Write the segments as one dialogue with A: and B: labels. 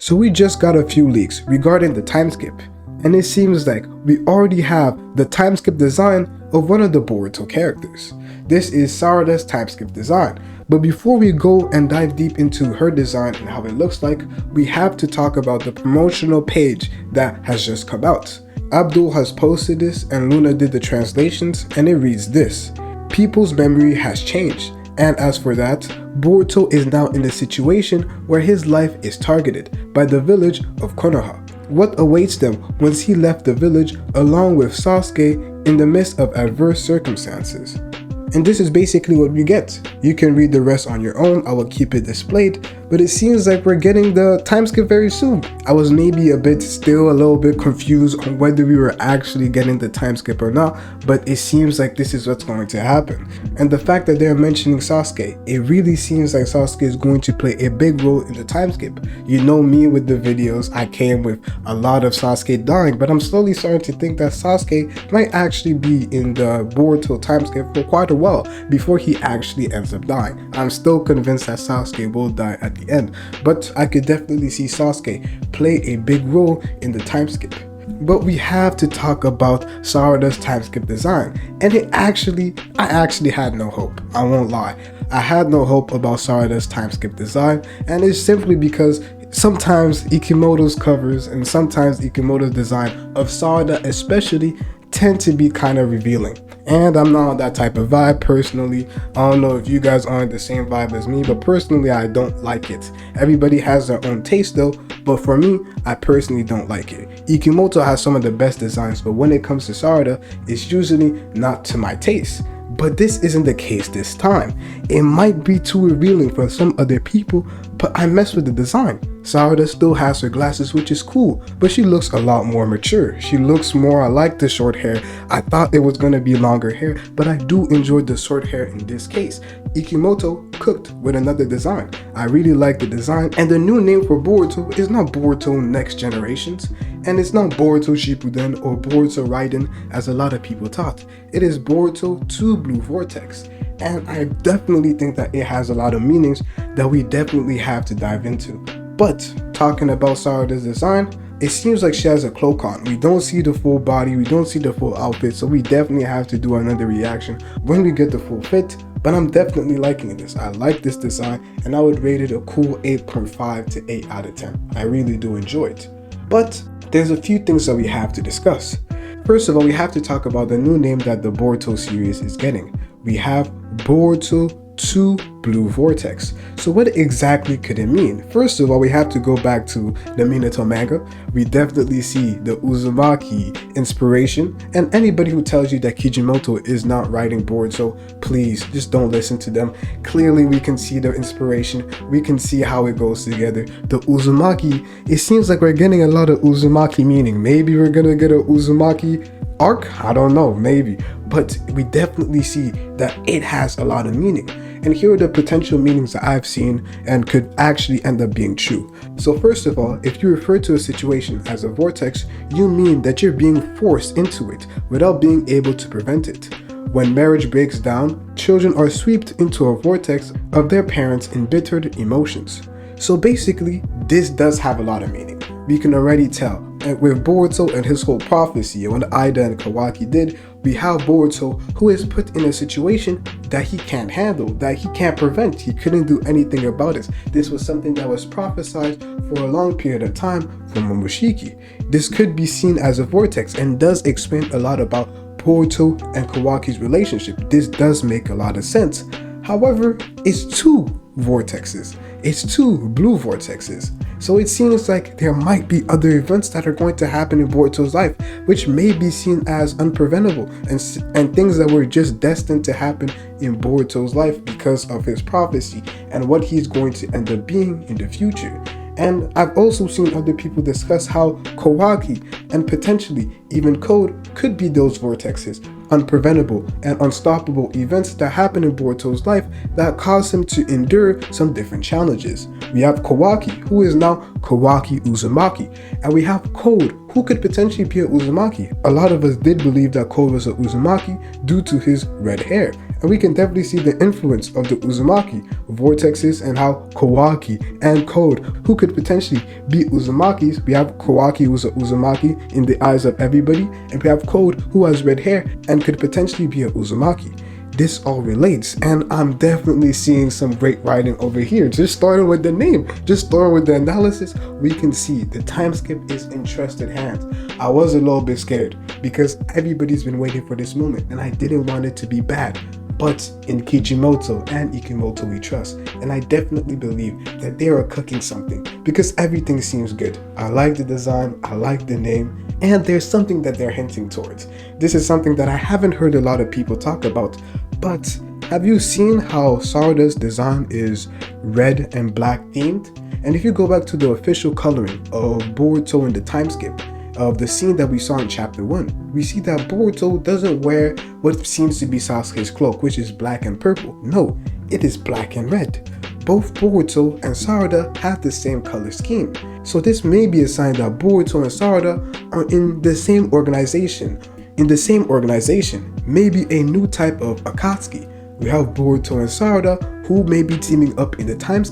A: So we just got a few leaks regarding the time skip, and it seems like we already have the time skip design of one of the Boruto characters. This is Sarada's time skip design, but before we go and dive deep into her design and how it looks like, we have to talk about the promotional page that has just come out. Abdul has posted this and Luna did the translations, and it reads this: "People's memory has changed, and as for that, Boruto is now in a situation where his life is targeted by the village of Konoha. What awaits them once he left the village along with Sasuke in the midst of adverse circumstances?" And this is basically what we get. You can read the rest on your own, I will keep it displayed, but it seems like we're getting the time skip very soon. I was maybe a little bit confused on whether we were actually getting the time skip or not, but it seems like this is what's going to happen. And the fact that they're mentioning Sasuke, it really seems like Sasuke is going to play a big role in the time skip. You know me with the videos, I came with a lot of Sasuke dying, but I'm slowly starting to think that Sasuke might actually be in the Boruto time skip for quite a while before he actually ends up dying. I'm still convinced that Sasuke will die at the end, but I could definitely see Sasuke play a big role in the time skip. But we have to talk about Sarada's time skip design, and I actually had no hope. I won't lie. I had no hope about Sarada's time skip design, and it's simply because sometimes Ikimoto's covers and sometimes Ikimoto's design of Sarada especially tend to be kind of revealing. And I'm not on that type of vibe personally. I don't know if you guys are on the same vibe as me, but personally I don't like it. Everybody has their own taste though, but for me, I personally don't like it. Ikimoto has some of the best designs, but when it comes to Sarada, it's usually not to my taste. But this isn't the case this time. It might be too revealing for some other people, but I mess with the design. Sarada still has her glasses, which is cool, but she looks a lot more mature. She looks more, I like the short hair. I thought it was going to be longer hair, but I do enjoy the short hair in this case. Ikimoto cooked with another design. I really like the design, and the new name for Boruto is not Boruto Next Generations, and it's not Boruto Shippuden or Boruto Raiden as a lot of people thought. It is Boruto 2 Blue Vortex, and I definitely think that it has a lot of meanings that we definitely have to dive into. But talking about Sarada's design, it seems like she has a cloak on. We don't see the full body, we don't see the full outfit, so we definitely have to do another reaction when we get the full fit. But I'm definitely liking this. I like this design, and I would rate it a cool 8.5 to 8 out of 10. I really do enjoy it. But there's a few things that we have to discuss. First of all, we have to talk about the new name that the Boruto series is getting. We have Boruto 2 Blue Vortex. So what exactly could it mean? First of all, we have to go back to the Minato manga. We definitely see the Uzumaki inspiration, and anybody who tells you that Kijimoto is not writing Boruto, please just don't listen to them. Clearly we can see the inspiration, we can see how it goes together. The Uzumaki, it seems like we're getting a lot of Uzumaki meaning. Maybe we're gonna get a Uzumaki arc, I don't know, maybe, but we definitely see that it has a lot of meaning. And here are the potential meanings that I've seen and could actually end up being true. So first of all, if you refer to a situation as a vortex, you mean that you're being forced into it without being able to prevent it. When marriage breaks down, children are swept into a vortex of their parents' embittered emotions. So basically, this does have a lot of meaning. We can already tell. And with Boruto and his whole prophecy, and what Ida and Kawaki did, we have Boruto who is put in a situation that he can't handle, that he can't prevent. He couldn't do anything about it. This was something that was prophesied for a long period of time from Momoshiki. This could be seen as a vortex and does explain a lot about Boruto and Kawaki's relationship. This does make a lot of sense. However, it's two vortexes. It's two blue vortexes. So it seems like there might be other events that are going to happen in Boruto's life, which may be seen as unpreventable and things that were just destined to happen in Boruto's life because of his prophecy and what he's going to end up being in the future. And I've also seen other people discuss how Kawaki and potentially even Code could be those vortexes, unpreventable and unstoppable events that happen in Boruto's life that cause him to endure some different challenges. We have Kawaki, who is now Kawaki Uzumaki, and we have Code, who could potentially be a Uzumaki. A lot of us did believe that Code was a Uzumaki due to his red hair, And we can definitely see the influence of the Uzumaki, vortexes, and how Kawaki and Code, who could potentially be Uzumakis. We have Kawaki, who's a Uzumaki in the eyes of everybody, and we have Code, who has red hair and could potentially be a Uzumaki. This all relates, and I'm definitely seeing some great writing over here. Just starting with the name, just starting with the analysis, we can see the time skip is in trusted hands. I was a little bit scared because everybody's been waiting for this moment, and I didn't want it to be bad. But in Kijimoto and Ikimoto we trust, and I definitely believe that they are cooking something because everything seems good. I like the design, I like the name, and there's something that they're hinting towards. This is something that I haven't heard a lot of people talk about, but have you seen how Sarada's design is red and black themed? And if you go back to the official coloring of Boruto in the time skip, of the scene that we saw in chapter 1, we see that Boruto doesn't wear what seems to be Sasuke's cloak, which is black and purple. No, it is black and red. Both Boruto and Sarada have the same color scheme. So this may be a sign that Boruto and Sarada are in the same organization. Maybe a new type of Akatsuki. We have Boruto and Sarada who may be teaming up in the time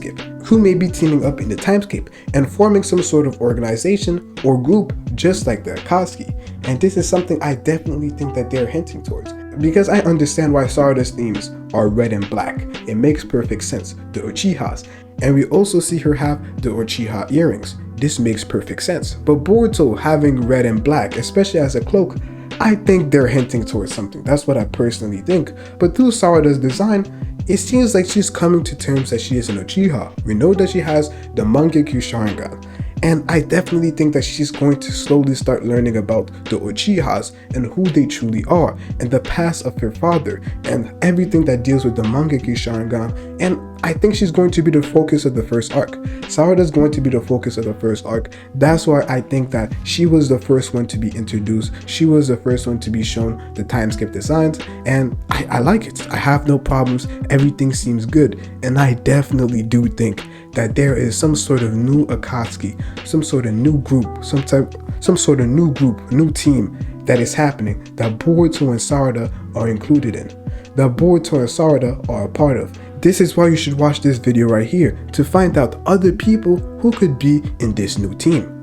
A: skip, and forming some sort of organization or group just like the Akatsuki. And this is something I definitely think that they're hinting towards, because I understand why Sarada's themes are red and black. It makes perfect sense. The Uchihas. And we also see her have the Uchiha earrings. This makes perfect sense. But Boruto having red and black, especially as a cloak, I think they're hinting towards something. That's what I personally think. But through Sarada's design, it seems like she's coming to terms that she is an Uchiha. We know that she has the Mangekyo Sharingan. And I definitely think that she's going to slowly start learning about the Uchihas and who they truly are, and the past of her father, and everything that deals with the Mangekyo Sharingan. And I think she's going to be the focus of the first arc. Sarada's going to be the focus of the first arc. That's why I think that she was the first one to be introduced. She was the first one to be shown the time skip designs, and I like it. I have no problems. Everything seems good, and I definitely do think that there is some sort of new Akatsuki, some sort of new group, new team that is happening that Boruto and Sarada are included in, that Boruto and Sarada are a part of. This is why you should watch this video right here to find out other people who could be in this new team.